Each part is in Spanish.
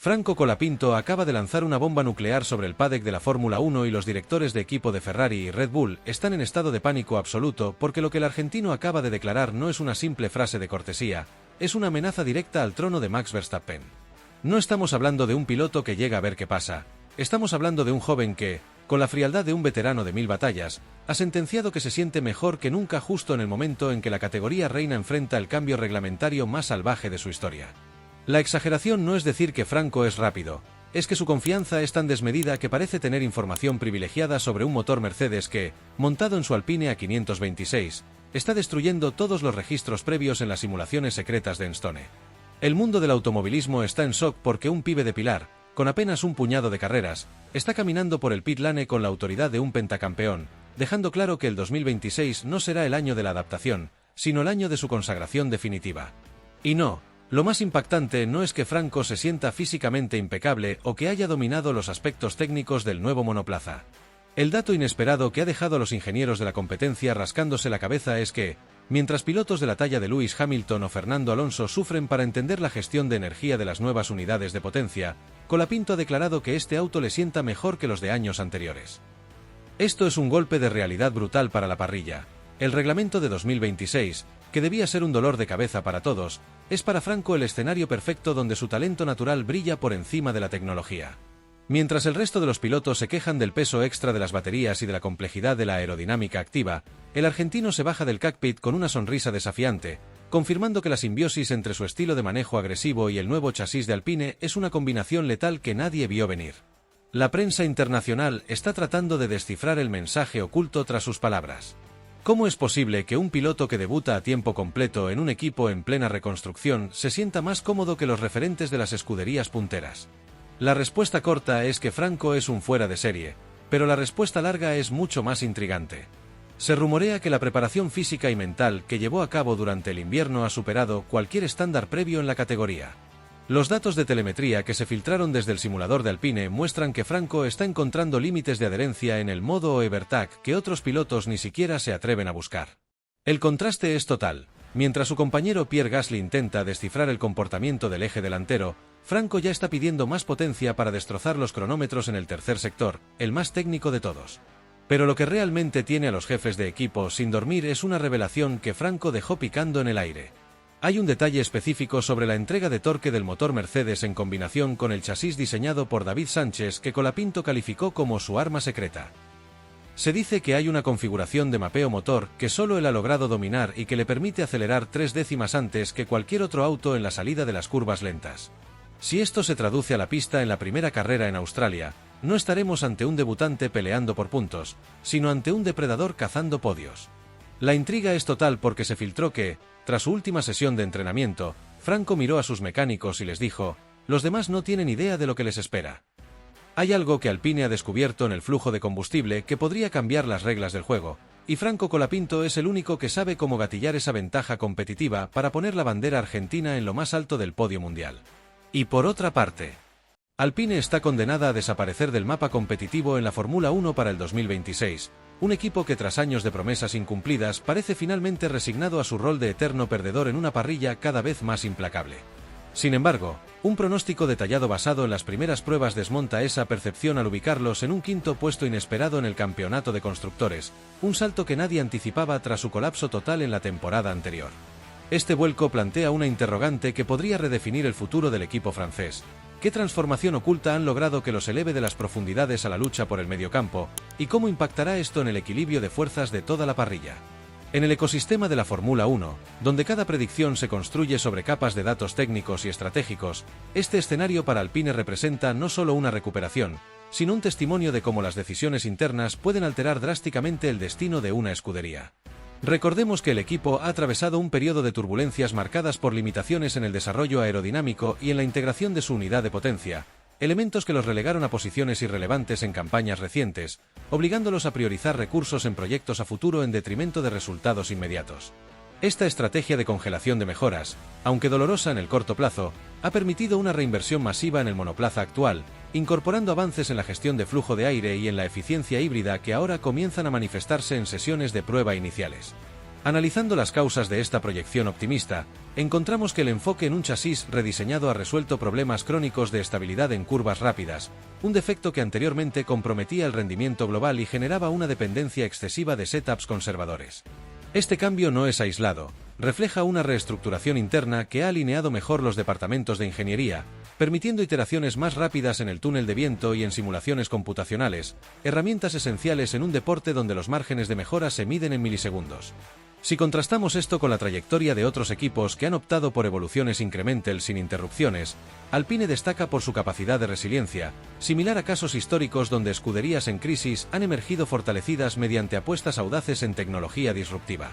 Franco Colapinto acaba de lanzar una bomba nuclear sobre el paddock de la Fórmula 1 y los directores de equipo de Ferrari y Red Bull están en estado de pánico absoluto porque lo que el argentino acaba de declarar no es una simple frase de cortesía, es una amenaza directa al trono de Max Verstappen. No estamos hablando de un piloto que llega a ver qué pasa, estamos hablando de un joven que, con la frialdad de un veterano de 1000 batallas, ha sentenciado que se siente mejor que nunca justo en el momento en que la categoría reina enfrenta el cambio reglamentario más salvaje de su historia. La exageración no es decir que Franco es rápido, es que su confianza es tan desmedida que parece tener información privilegiada sobre un motor Mercedes que, montado en su Alpine A526, está destruyendo todos los registros previos en las simulaciones secretas de Enstone. El mundo del automovilismo está en shock porque un pibe de Pilar, con apenas un puñado de carreras, está caminando por el pit lane con la autoridad de un pentacampeón, dejando claro que el 2026 no será el año de la adaptación, sino el año de su consagración definitiva. Y no, lo más impactante no es que Franco se sienta físicamente impecable o que haya dominado los aspectos técnicos del nuevo monoplaza. El dato inesperado que ha dejado a los ingenieros de la competencia rascándose la cabeza es que, mientras pilotos de la talla de Lewis Hamilton o Fernando Alonso sufren para entender la gestión de energía de las nuevas unidades de potencia, Colapinto ha declarado que este auto le sienta mejor que los de años anteriores. Esto es un golpe de realidad brutal para la parrilla. El reglamento de 2026, que debía ser un dolor de cabeza para todos, es para Franco el escenario perfecto donde su talento natural brilla por encima de la tecnología. Mientras el resto de los pilotos se quejan del peso extra de las baterías y de la complejidad de la aerodinámica activa, el argentino se baja del cockpit con una sonrisa desafiante, confirmando que la simbiosis entre su estilo de manejo agresivo y el nuevo chasis de Alpine es una combinación letal que nadie vio venir. La prensa internacional está tratando de descifrar el mensaje oculto tras sus palabras. ¿Cómo es posible que un piloto que debuta a tiempo completo en un equipo en plena reconstrucción se sienta más cómodo que los referentes de las escuderías punteras? La respuesta corta es que Franco es un fuera de serie, pero la respuesta larga es mucho más intrigante. Se rumorea que la preparación física y mental que llevó a cabo durante el invierno ha superado cualquier estándar previo en la categoría. Los datos de telemetría que se filtraron desde el simulador de Alpine muestran que Franco está encontrando límites de adherencia en el modo Evertag que otros pilotos ni siquiera se atreven a buscar. El contraste es total. Mientras su compañero Pierre Gasly intenta descifrar el comportamiento del eje delantero, Franco ya está pidiendo más potencia para destrozar los cronómetros en el tercer sector, el más técnico de todos. Pero lo que realmente tiene a los jefes de equipo sin dormir es una revelación que Franco dejó picando en el aire. Hay un detalle específico sobre la entrega de torque del motor Mercedes en combinación con el chasis diseñado por David Sánchez que Colapinto calificó como su arma secreta. Se dice que hay una configuración de mapeo motor que solo él ha logrado dominar y que le permite acelerar 3 décimas antes que cualquier otro auto en la salida de las curvas lentas. Si esto se traduce a la pista en la primera carrera en Australia, no estaremos ante un debutante peleando por puntos, sino ante un depredador cazando podios. La intriga es total porque se filtró que, tras su última sesión de entrenamiento, Franco miró a sus mecánicos y les dijo: «Los demás no tienen idea de lo que les espera». Hay algo que Alpine ha descubierto en el flujo de combustible que podría cambiar las reglas del juego, y Franco Colapinto es el único que sabe cómo gatillar esa ventaja competitiva para poner la bandera argentina en lo más alto del podio mundial. Y por otra parte, Alpine está condenada a desaparecer del mapa competitivo en la Fórmula 1 para el 2026, un equipo que tras años de promesas incumplidas parece finalmente resignado a su rol de eterno perdedor en una parrilla cada vez más implacable. Sin embargo, un pronóstico detallado basado en las primeras pruebas desmonta esa percepción al ubicarlos en un quinto puesto inesperado en el campeonato de constructores, un salto que nadie anticipaba tras su colapso total en la temporada anterior. Este vuelco plantea una interrogante que podría redefinir el futuro del equipo francés. ¿Qué transformación oculta han logrado que los eleve de las profundidades a la lucha por el mediocampo? ¿Y cómo impactará esto en el equilibrio de fuerzas de toda la parrilla? En el ecosistema de la Fórmula 1, donde cada predicción se construye sobre capas de datos técnicos y estratégicos, este escenario para Alpine representa no solo una recuperación, sino un testimonio de cómo las decisiones internas pueden alterar drásticamente el destino de una escudería. Recordemos que el equipo ha atravesado un periodo de turbulencias marcadas por limitaciones en el desarrollo aerodinámico y en la integración de su unidad de potencia, elementos que los relegaron a posiciones irrelevantes en campañas recientes, obligándolos a priorizar recursos en proyectos a futuro en detrimento de resultados inmediatos. Esta estrategia de congelación de mejoras, aunque dolorosa en el corto plazo, ha permitido una reinversión masiva en el monoplaza actual, incorporando avances en la gestión de flujo de aire y en la eficiencia híbrida que ahora comienzan a manifestarse en sesiones de prueba iniciales. Analizando las causas de esta proyección optimista, encontramos que el enfoque en un chasis rediseñado ha resuelto problemas crónicos de estabilidad en curvas rápidas, un defecto que anteriormente comprometía el rendimiento global y generaba una dependencia excesiva de setups conservadores. Este cambio no es aislado, refleja una reestructuración interna que ha alineado mejor los departamentos de ingeniería, permitiendo iteraciones más rápidas en el túnel de viento y en simulaciones computacionales, herramientas esenciales en un deporte donde los márgenes de mejora se miden en milisegundos. Si contrastamos esto con la trayectoria de otros equipos que han optado por evoluciones incremental sin interrupciones, Alpine destaca por su capacidad de resiliencia, similar a casos históricos donde escuderías en crisis han emergido fortalecidas mediante apuestas audaces en tecnología disruptiva.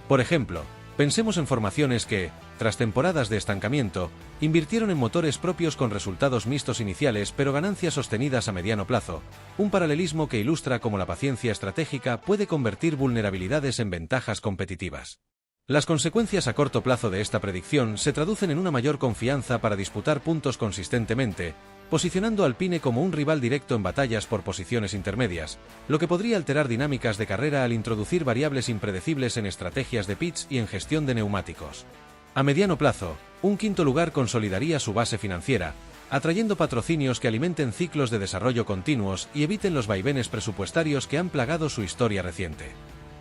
Por ejemplo, pensemos en formaciones que, tras temporadas de estancamiento, invirtieron en motores propios con resultados mixtos iniciales pero ganancias sostenidas a mediano plazo, un paralelismo que ilustra cómo la paciencia estratégica puede convertir vulnerabilidades en ventajas competitivas. Las consecuencias a corto plazo de esta predicción se traducen en una mayor confianza para disputar puntos consistentemente, posicionando a Alpine como un rival directo en batallas por posiciones intermedias, lo que podría alterar dinámicas de carrera al introducir variables impredecibles en estrategias de pits y en gestión de neumáticos. A mediano plazo, un quinto lugar consolidaría su base financiera, atrayendo patrocinios que alimenten ciclos de desarrollo continuos y eviten los vaivenes presupuestarios que han plagado su historia reciente.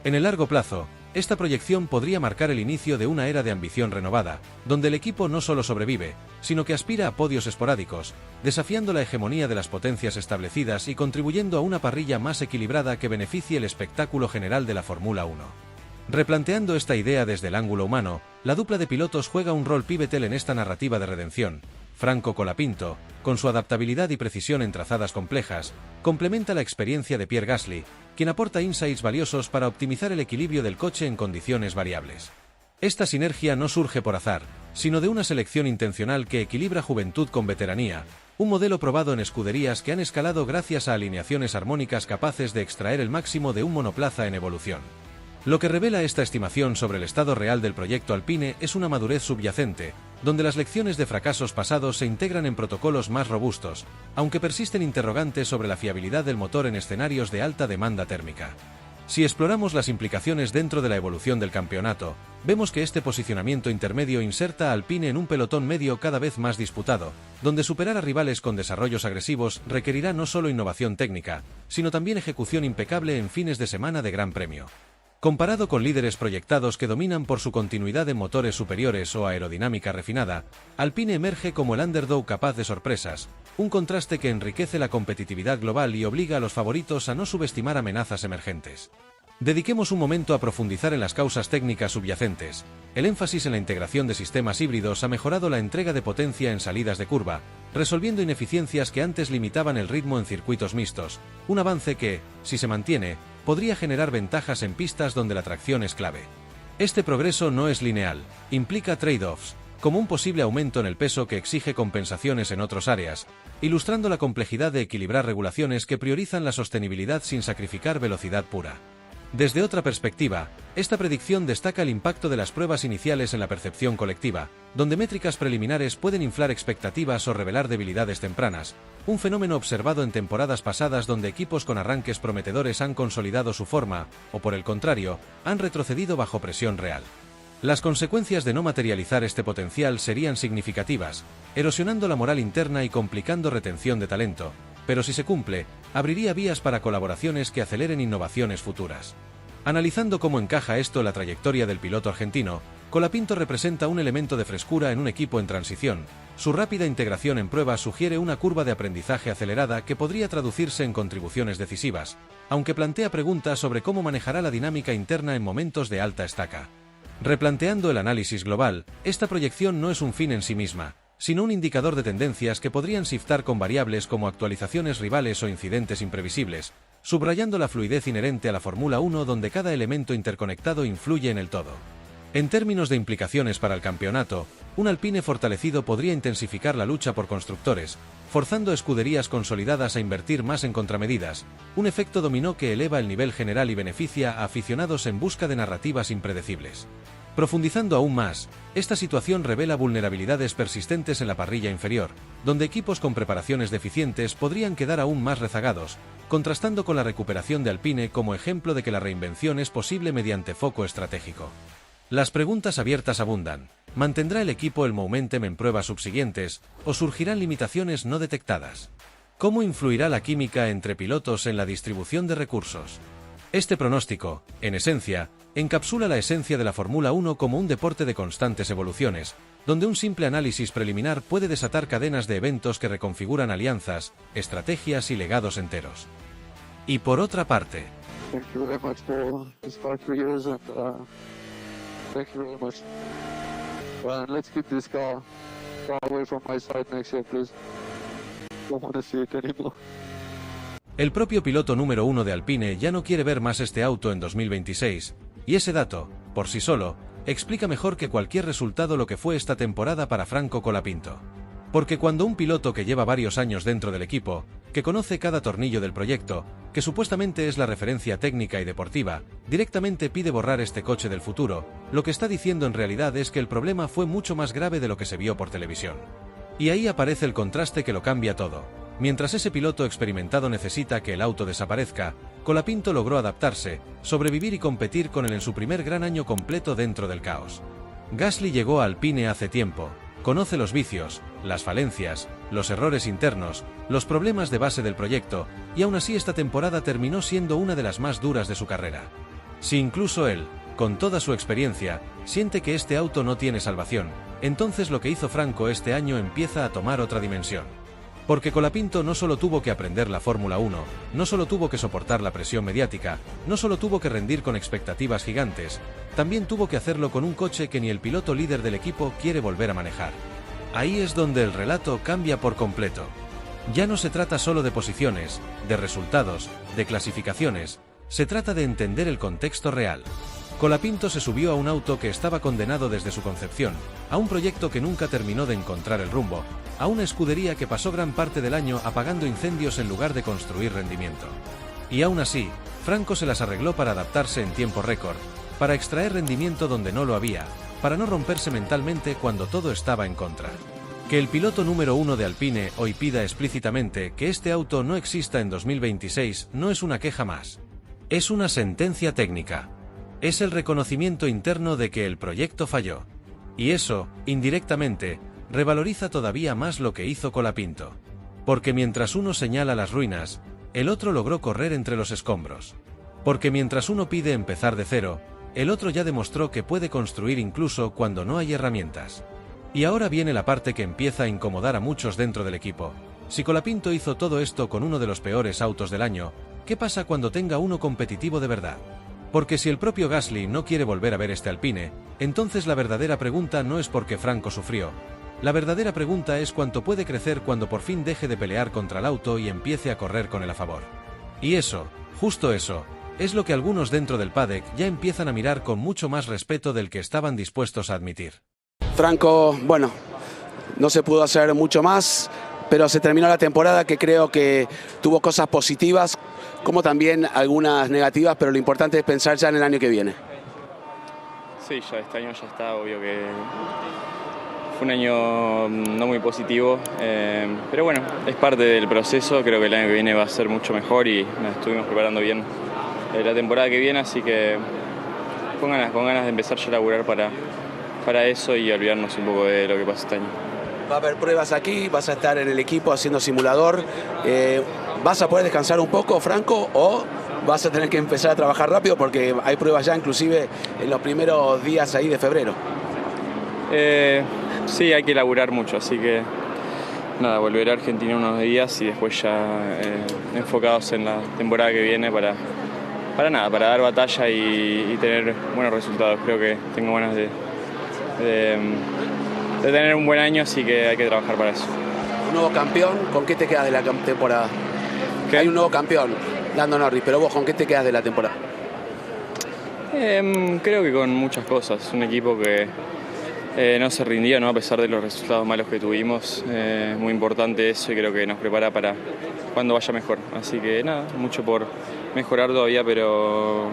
En el largo plazo, esta proyección podría marcar el inicio de una era de ambición renovada, donde el equipo no solo sobrevive, sino que aspira a podios esporádicos, desafiando la hegemonía de las potencias establecidas y contribuyendo a una parrilla más equilibrada que beneficie el espectáculo general de la Fórmula 1. Replanteando esta idea desde el ángulo humano, la dupla de pilotos juega un rol pivotal en esta narrativa de redención. Franco Colapinto, con su adaptabilidad y precisión en trazadas complejas, complementa la experiencia de Pierre Gasly, quien aporta insights valiosos para optimizar el equilibrio del coche en condiciones variables. Esta sinergia no surge por azar, sino de una selección intencional que equilibra juventud con veteranía, un modelo probado en escuderías que han escalado gracias a alineaciones armónicas capaces de extraer el máximo de un monoplaza en evolución. Lo que revela esta estimación sobre el estado real del proyecto Alpine es una madurez subyacente, donde las lecciones de fracasos pasados se integran en protocolos más robustos, aunque persisten interrogantes sobre la fiabilidad del motor en escenarios de alta demanda térmica. Si exploramos las implicaciones dentro de la evolución del campeonato, vemos que este posicionamiento intermedio inserta a Alpine en un pelotón medio cada vez más disputado, donde superar a rivales con desarrollos agresivos requerirá no solo innovación técnica, sino también ejecución impecable en fines de semana de Gran Premio. Comparado con líderes proyectados que dominan por su continuidad en motores superiores o aerodinámica refinada, Alpine emerge como el underdog capaz de sorpresas, un contraste que enriquece la competitividad global y obliga a los favoritos a no subestimar amenazas emergentes. Dediquemos un momento a profundizar en las causas técnicas subyacentes. El énfasis en la integración de sistemas híbridos ha mejorado la entrega de potencia en salidas de curva, resolviendo ineficiencias que antes limitaban el ritmo en circuitos mixtos, un avance que, si se mantiene, podría generar ventajas en pistas donde la tracción es clave. Este progreso no es lineal, implica trade-offs, como un posible aumento en el peso que exige compensaciones en otras áreas, ilustrando la complejidad de equilibrar regulaciones que priorizan la sostenibilidad sin sacrificar velocidad pura. Desde otra perspectiva, esta predicción destaca el impacto de las pruebas iniciales en la percepción colectiva, donde métricas preliminares pueden inflar expectativas o revelar debilidades tempranas, un fenómeno observado en temporadas pasadas donde equipos con arranques prometedores han consolidado su forma, o por el contrario, han retrocedido bajo presión real. Las consecuencias de no materializar este potencial serían significativas, erosionando la moral interna y complicando retención de talento, pero si se cumple, abriría vías para colaboraciones que aceleren innovaciones futuras. Analizando cómo encaja esto en la trayectoria del piloto argentino, Colapinto representa un elemento de frescura en un equipo en transición. Su rápida integración en pruebas sugiere una curva de aprendizaje acelerada que podría traducirse en contribuciones decisivas, aunque plantea preguntas sobre cómo manejará la dinámica interna en momentos de alta estaca. Replanteando el análisis global, esta proyección no es un fin en sí misma, sino un indicador de tendencias que podrían shiftar con variables como actualizaciones rivales o incidentes imprevisibles, subrayando la fluidez inherente a la Fórmula 1 donde cada elemento interconectado influye en el todo. En términos de implicaciones para el campeonato, un Alpine fortalecido podría intensificar la lucha por constructores, forzando escuderías consolidadas a invertir más en contramedidas, un efecto dominó que eleva el nivel general y beneficia a aficionados en busca de narrativas impredecibles. Profundizando aún más, esta situación revela vulnerabilidades persistentes en la parrilla inferior, donde equipos con preparaciones deficientes podrían quedar aún más rezagados, contrastando con la recuperación de Alpine como ejemplo de que la reinvención es posible mediante foco estratégico. Las preguntas abiertas abundan. ¿Mantendrá el equipo el momentum en pruebas subsiguientes, o surgirán limitaciones no detectadas? ¿Cómo influirá la química entre pilotos en la distribución de recursos? Este pronóstico, en esencia, encapsula la esencia de la Fórmula 1 como un deporte de constantes evoluciones, donde un simple análisis preliminar puede desatar cadenas de eventos que reconfiguran alianzas, estrategias y legados enteros. Y por otra parte, Thank you very much for these 5 years and thank you very much. Let's keep this car far away from my side next year, please. Don't want to see it anymore. el propio piloto número 1 de Alpine ya no quiere ver más este auto en 2026, y ese dato, por sí solo, explica mejor que cualquier resultado lo que fue esta temporada para Franco Colapinto. Porque cuando un piloto que lleva varios años dentro del equipo, que conoce cada tornillo del proyecto, que supuestamente es la referencia técnica y deportiva, directamente pide borrar este coche del futuro, lo que está diciendo en realidad es que el problema fue mucho más grave de lo que se vio por televisión. Y ahí aparece el contraste que lo cambia todo. Mientras ese piloto experimentado necesita que el auto desaparezca, Colapinto logró adaptarse, sobrevivir y competir con él en su primer gran año completo dentro del caos. Gasly llegó a Alpine hace tiempo, conoce los vicios, las falencias, los errores internos, los problemas de base del proyecto, y aún así esta temporada terminó siendo una de las más duras de su carrera. Si incluso él, con toda su experiencia, siente que este auto no tiene salvación, entonces lo que hizo Franco este año empieza a tomar otra dimensión. Porque Colapinto no solo tuvo que aprender la Fórmula 1, no solo tuvo que soportar la presión mediática, no solo tuvo que rendir con expectativas gigantes, también tuvo que hacerlo con un coche que ni el piloto líder del equipo quiere volver a manejar. Ahí es donde el relato cambia por completo. Ya no se trata solo de posiciones, de resultados, de clasificaciones, se trata de entender el contexto real. Colapinto se subió a un auto que estaba condenado desde su concepción, a un proyecto que nunca terminó de encontrar el rumbo, a una escudería que pasó gran parte del año apagando incendios en lugar de construir rendimiento. Y aún así, Franco se las arregló para adaptarse en tiempo récord, para extraer rendimiento donde no lo había, para no romperse mentalmente cuando todo estaba en contra. Que el piloto número 1 de Alpine hoy pida explícitamente que este auto no exista en 2026 no es una queja más. Es una sentencia técnica. Es el reconocimiento interno de que el proyecto falló. Y eso, indirectamente, revaloriza todavía más lo que hizo Colapinto. Porque mientras uno señala las ruinas, el otro logró correr entre los escombros. Porque mientras uno pide empezar de cero, el otro ya demostró que puede construir incluso cuando no hay herramientas. Y ahora viene la parte que empieza a incomodar a muchos dentro del equipo. Si Colapinto hizo todo esto con uno de los peores autos del año, ¿qué pasa cuando tenga uno competitivo de verdad? Porque si el propio Gasly no quiere volver a ver este Alpine, entonces la verdadera pregunta no es por qué Franco sufrió. La verdadera pregunta es cuánto puede crecer cuando por fin deje de pelear contra el auto y empiece a correr con él a favor. Y eso, justo eso, es lo que algunos dentro del paddock ya empiezan a mirar con mucho más respeto del que estaban dispuestos a admitir. Franco, bueno, no se pudo hacer mucho más, pero se terminó la temporada que creo que tuvo cosas positivas, como también algunas negativas, pero lo importante es pensar ya en el año que viene. Sí, ya este año ya está, obvio que fue un año no muy positivo, pero bueno, es parte del proceso, creo que el año que viene va a ser mucho mejor y nos estuvimos preparando bien la temporada que viene, así que con ganas de empezar ya a laburar para eso y olvidarnos un poco de lo que pasó este año. Va a haber pruebas aquí, vas a estar en el equipo haciendo simulador. ¿Vas a poder descansar un poco, Franco, o vas a tener que empezar a trabajar rápido porque hay pruebas ya inclusive en los primeros días ahí de febrero? Sí, hay que laburar mucho, así que nada, volveré a Argentina unos días y después ya enfocados en la temporada que viene para dar batalla y tener buenos resultados. Creo que tengo ganas de tener un buen año, así que hay que trabajar para eso. Un nuevo campeón, ¿con qué te quedas de la temporada? ¿Qué? Hay un nuevo campeón, Lando Norris, pero vos, ¿con qué te quedas de la temporada? Creo que con muchas cosas. Un equipo que no se rindió, ¿no? A pesar de los resultados malos que tuvimos. Muy importante eso y creo que nos prepara para cuando vaya mejor. Así que nada, mucho por mejorar todavía, pero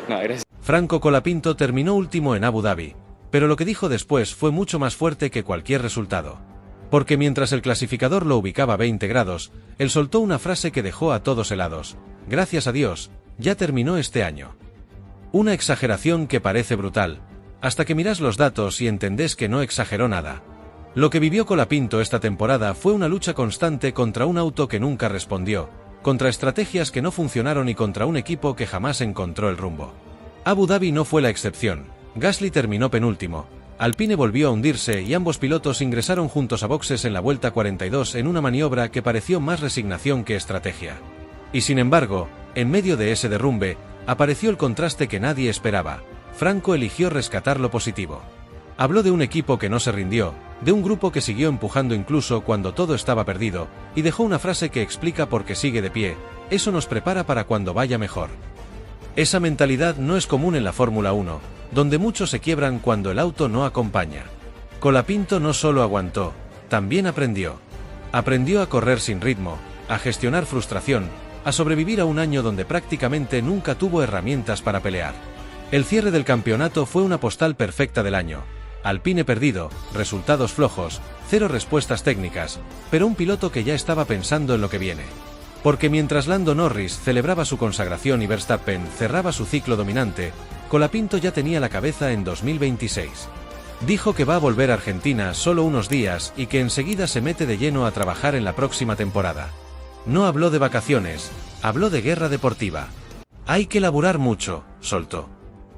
nada, gracias. Franco Colapinto terminó último en Abu Dhabi, pero lo que dijo después fue mucho más fuerte que cualquier resultado. Porque mientras el clasificador lo ubicaba a 20 grados, él soltó una frase que dejó a todos helados. Gracias a Dios, ya terminó este año. Una exageración que parece brutal. hasta que mirás los datos y entendés que no exageró nada. Lo que vivió Colapinto esta temporada fue una lucha constante contra un auto que nunca respondió, contra estrategias que no funcionaron y contra un equipo que jamás encontró el rumbo. Abu Dhabi no fue la excepción. Gasly terminó penúltimo, Alpine volvió a hundirse y ambos pilotos ingresaron juntos a boxes en la vuelta 42 en una maniobra que pareció más resignación que estrategia. Y sin embargo, en medio de ese derrumbe, apareció el contraste que nadie esperaba. Franco eligió rescatar lo positivo. Habló de un equipo que no se rindió, de un grupo que siguió empujando incluso cuando todo estaba perdido, y dejó una frase que explica por qué sigue de pie: eso nos prepara para cuando vaya mejor. Esa mentalidad no es común en la Fórmula 1, donde muchos se quiebran cuando el auto no acompaña. Colapinto no solo aguantó, también aprendió. Aprendió a correr sin ritmo, a gestionar frustración, a sobrevivir a un año donde prácticamente nunca tuvo herramientas para pelear. El cierre del campeonato fue una postal perfecta del año. Alpine perdido, resultados flojos, 0 respuestas técnicas, pero un piloto que ya estaba pensando en lo que viene. Porque mientras Lando Norris celebraba su consagración y Verstappen cerraba su ciclo dominante, Colapinto ya tenía la cabeza en 2026. Dijo que va a volver a Argentina solo unos días y que enseguida se mete de lleno a trabajar en la próxima temporada. No habló de vacaciones, habló de guerra deportiva. Hay que laburar mucho, soltó.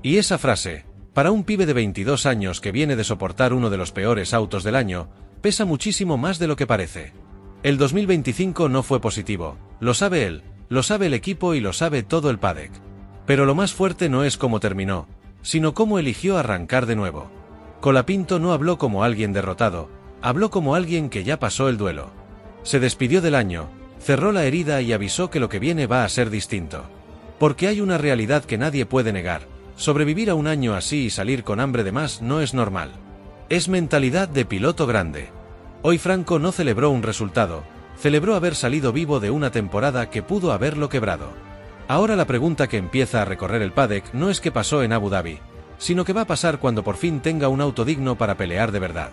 Y esa frase, para un pibe de 22 años que viene de soportar uno de los peores autos del año, pesa muchísimo más de lo que parece. El 2025 no fue positivo, lo sabe él, lo sabe el equipo y lo sabe todo el paddock. Pero lo más fuerte no es cómo terminó, sino cómo eligió arrancar de nuevo. Colapinto no habló como alguien derrotado, habló como alguien que ya pasó el duelo. Se despidió del año, cerró la herida y avisó que lo que viene va a ser distinto. Porque hay una realidad que nadie puede negar: sobrevivir a un año así y salir con hambre de más no es normal. Es mentalidad de piloto grande. Hoy Franco no celebró un resultado, celebró haber salido vivo de una temporada que pudo haberlo quebrado. Ahora la pregunta que empieza a recorrer el paddock no es qué pasó en Abu Dhabi, sino qué va a pasar cuando por fin tenga un auto digno para pelear de verdad.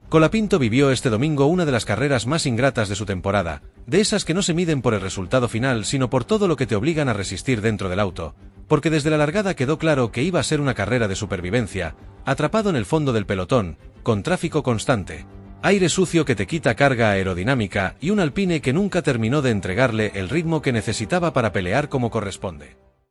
Colapinto vivió este domingo una de las carreras más ingratas de su temporada, de esas que no se miden por el resultado final sino por todo lo que te obligan a resistir dentro del auto, porque desde la largada quedó claro que iba a ser una carrera de supervivencia, atrapado en el fondo del pelotón, con tráfico constante, aire sucio que te quita carga aerodinámica y un Alpine que nunca terminó de entregarle el ritmo que necesitaba para pelear como corresponde.